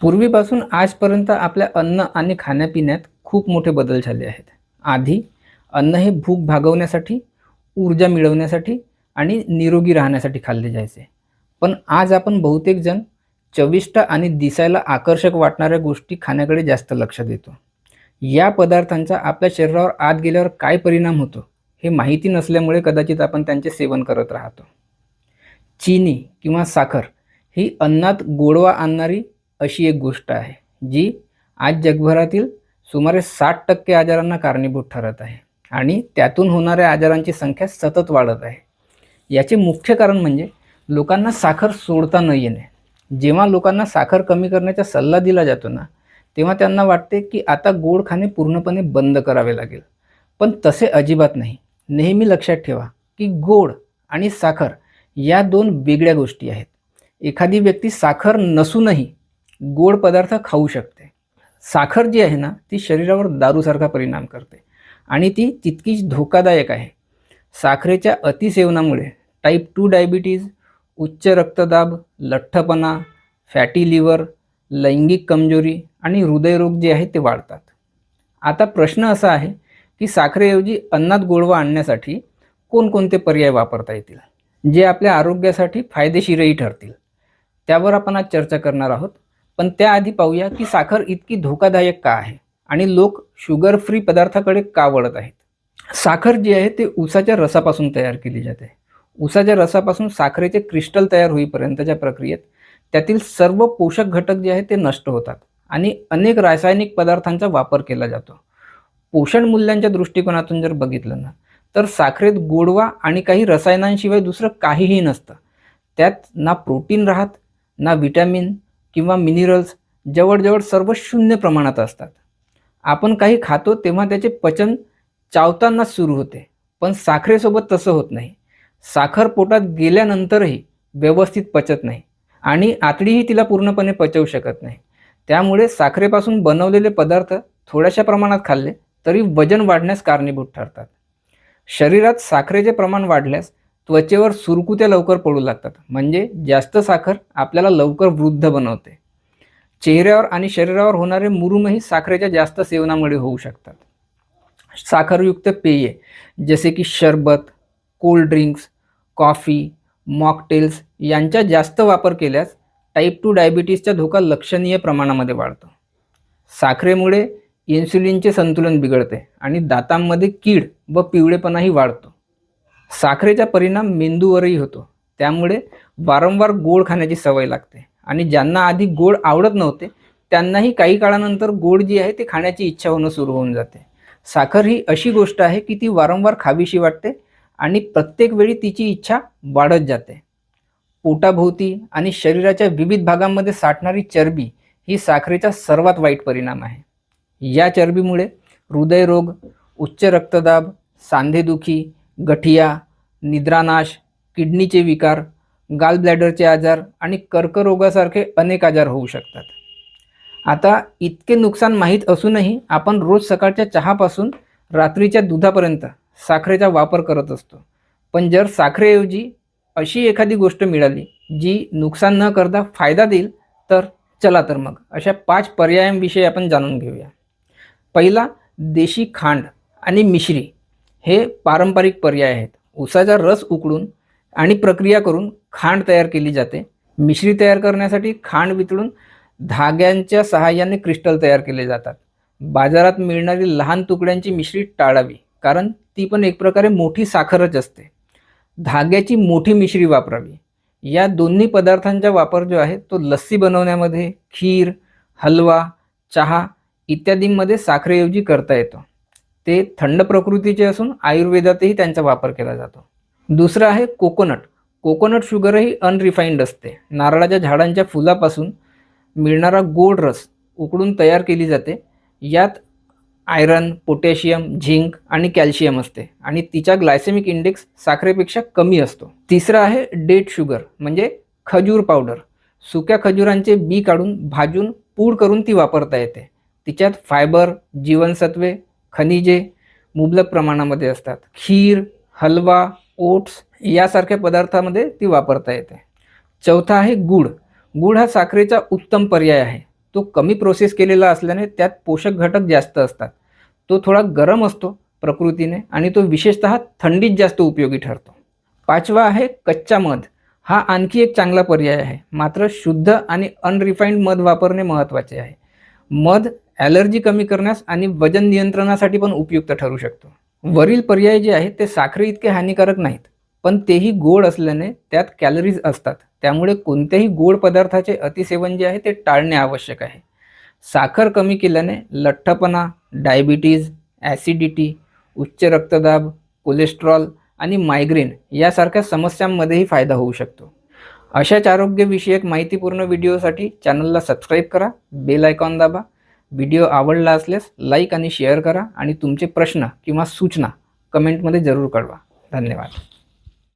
पूर्वीपासून आजपर्यंत आपल्या अन्न आणि खाण्यापिण्यात खूप मोठे बदल झाले आहेत. आधी अन्न हे भूक भागवण्यासाठी, ऊर्जा मिळवण्यासाठी आणि निरोगी राहण्यासाठी खाल्ले जायचे. पण आज आपण बहुतेक जण चविष्ट आणि दिसायला आकर्षक वाटणाऱ्या गोष्टी खाण्याकडे जास्त लक्ष देतो. या पदार्थांचा आपल्या शरीरावर आत गेल्यावर काय परिणाम होतो, हे माहिती नसल्यामुळे कदाचित आपण त्यांचे सेवन करत राहतो. चीनी किंवा साखर ही अन्नात गोडवा आणणारी अशी एक गोष्ट आहे, जी आज जगभरातील सुमारे 60% आजारांना कारणीभूत ठरत आहे आणि त्यातून होणाऱ्या आजारांची संख्या सतत वाढत आहे. याचे मुख्य कारण म्हणजे लोकांना साखर सोडता न येणे. जेव्हा लोकांना साखर कमी करण्याचा सल्ला दिला जातो ना, तेव्हा त्यांना वाटते की आता गोड खाणे पूर्णपणे बंद करावे लागेल. पण तसे अजिबात नाही. नेहमी लक्षात ठेवा की गोड आणि साखर या दोन वेगळ्या गोष्टी आहेत. एखादी व्यक्ती साखर नसूनही गोड पदार्थ खाऊ शकते. साखर जी आहे ना, ती शरीरावर दारूसारखा परिणाम करते आणि ती तितकीच धोकादायक आहे. साखरेच्या अतिसेवनामुळे टाईप 2 डायबिटीज, उच्च रक्तदाब, लठ्ठपणा, फॅटी लिव्हर, लैंगिक कमजोरी आणि हृदयरोग जे आहेत ते वाढतात. आता प्रश्न असा आहे की साखरेऐवजी अन्नात गोडवा आणण्यासाठी कोणकोणते पर्याय वापरता येतील, जे आपल्या आरोग्यासाठी फायदेशीरही ठरतील. त्यावर आपण आज चर्चा करणार आहोत. पण त्याआधी पाहूया की साखर इतकी धोकादायक का आहे आणि लोक शुगर फ्री पदार्थाकडे का वळत आहेत. साखर जी आहे ते ऊसाच्या रसापासून तयार केली जाते. ऊसाच्या रसापासून साखरेचे क्रिस्टल तयार होईपर्यंतच्या प्रक्रियेत त्यातील सर्व पोषक घटक जे आहेत ते नष्ट होतात आणि अनेक रासायनिक पदार्थांचा वापर केला जातो. पोषण मूल्यांच्या दृष्टिकोनातून जर बघितलं ना, तर साखरेत गोडवा आणि काही रसायनांशिवाय दुसरं काहीही नसतं. त्यात ना प्रोटीन राहत, ना विटॅमिन किंवा मिनरल्स, जवळजवळ सर्व शून्य प्रमाणात असतात. आपण काही खातो तेव्हा त्याचे पचन चावतानाच सुरू होते, पण साखरेसोबत तसं होत नाही. साखर पोटात गेल्यानंतरही व्यवस्थित पचत नाही आणि आतडीही तिला पूर्णपणे पचवू शकत नाही. त्यामुळे साखरेपासून बनवलेले पदार्थ थोड्याशा प्रमाणात खाल्ले तरी वजन वाढण्यास कारणीभूत ठरतात. शरीरात साखरेचे प्रमाण वाढल्यास त्वचेवर सुरकुत्या लवकर पडू लागतात, म्हणजे जास्त साखर आपल्याला लवकर वृद्ध बनवते. चेहऱ्यावर आणि शरीरावर होणारे मुरूमही साखरेच्या जास्त सेवनामुळे होऊ शकतात. साखरयुक्त पेये जसे की शरबत, कोल्ड ड्रिंक्स, कॉफी, मॉकटेल्स यांचा जास्त वापर केल्यास टाईप 2 डायबिटीसचा धोका लक्षणीय प्रमाणामध्ये वाढतो. साखरेमुळे इन्सुलिनचे संतुलन बिघडते आणि दातांमध्ये कीड व पिवळेपणाही वाढतो. साखरेचा परिणाम मेंदूवरही होतो. त्यामुळे वारंवार गोड खाण्याची सवय लागते आणि ज्यांना आधी गोड आवडत नव्हते त्यांनाही काही काळानंतर गोड जी आहे ते खाण्याची इच्छा होणं सुरू होऊन जाते. साखर ही अशी गोष्ट आहे की ती वारंवार खावीशी वाटते आणि प्रत्येक वेळी तिची इच्छा वाढत जाते. पोटाभोवती आणि शरीराच्या विविध भागांमध्ये साठणारी चरबी ही साखरेचा सर्वात वाईट परिणाम आहे. या चरबीमुळे हृदयरोग, उच्च रक्तदाब, सांधेदुखी, गठिया, निद्रानाश, किडनीचे विकार, गाल ब्लॅडरचे आजार आणि कर्करोगासारखे अनेक आजार होऊ शकतात. आता इतके नुकसान माहीत असूनही आपण रोज सकाळच्या चहापासून रात्रीच्या दुधापर्यंत साखरेचा वापर करत असतो. पण जर साखरेऐवजी अशी एखादी गोष्ट मिळाली जी नुकसान न करता फायदा देईल, तर चला तर मग अशा 5 पर्यायांविषयी आपण जाणून घेऊया. पहिला, देशी खांड आणि मिश्री हे पारंपरिक पर्याय आहेत. ऊसाचा रस उकळून आणि प्रक्रिया करून खांड तयार केली जाते. मिश्री तयार करण्यासाठी खांड वितळून धाग्यांच्या सहाय्याने क्रिस्टल तयार केले जातात. बाजारात मिळणारी लहान तुकड्यांची मिश्री टाळावी, कारण ती पण एक प्रकारे मोठी साखरच असते. धाग्याची मोठी मिश्री वापरावी. या दोन्ही पदार्थांचा वापर जो आहे तो लस्सी बनवण्यामध्ये, खीर, हलवा, चहा इत्यादींमध्ये साखरेऐवजी करता येतो. ते थंड प्रकृतीचे असून आयुर्वेदातही त्यांचा वापर केला जातो. दुसरं आहे कोकोनट. कोकोनट शुगरही अनरिफाईंड असते. नारळाच्या झाडांच्या फुलापासून मिळणारा गोड रस उकळून तयार केली जाते. यात आयरन, पोटॅशियम, झिंक आणि कॅल्शियम असते आणि तिचा ग्लायसेमिक इंडेक्स साखरेपेक्षा कमी असतो. तिसरं आहे डेट शुगर, म्हणजे खजूर पावडर. सुक्या खजुरांचे बी काढून भाजून पूड करून ती वापरता येते. तिच्यात फायबर, जीवनसत्वे, खनिजे मुबलक प्रमाणामध्ये असतात. खीर, हलवा, ओट्स यासारख्या पदार्थामध्ये ती वापरता येते. चौथा आहे गूळ. गूळ हा साखरेचा उत्तम पर्याय आहे. तो कमी प्रोसेस केलेला असल्याने त्यात पोषक घटक जास्त असतात. तो थोडा गरम असतो प्रकृतीने आणि तो विशेषतः थंडीत जास्त उपयोगी ठरतो. 5वा आहे कच्चा मध. हा आणखी एक चांगला पर्याय आहे. मात्र शुद्ध आणि अनरिफाइंड मध वापरणे महत्त्वाचे आहे. मध ॲलर्जी कमी करण्यास आणि वजन नियंत्रणासाठी पण उपयुक्त ठरू शकतो. वरील पर्याय जे आहेत ते साखरे इतके हानिकारक नाहीत, पण तेही गोड असल्याने त्यात कॅलरीज असतात. त्यामुळे कोणत्याही गोड पदार्थाचे अतिसेवन जे आहे ते टाळणे आवश्यक आहे. साखर कमी केल्याने लठ्ठपणा, डायबिटीज, ॲसिडिटी, उच्च रक्तदाब, कोलेस्ट्रॉल आणि मायग्रेन यासारख्या समस्यांमध्येही फायदा होऊ शकतो. अशाच आरोग्यविषयक माहितीपूर्ण व्हिडिओसाठी चॅनलला सबस्क्राईब करा, बेल आयकॉन दाबा. व्हिडिओ आवडला असल्यास लाईक आणि शेअर करा आणि तुमचे प्रश्न किंवा सूचना कमेंटमध्ये जरूर कळवा. धन्यवाद.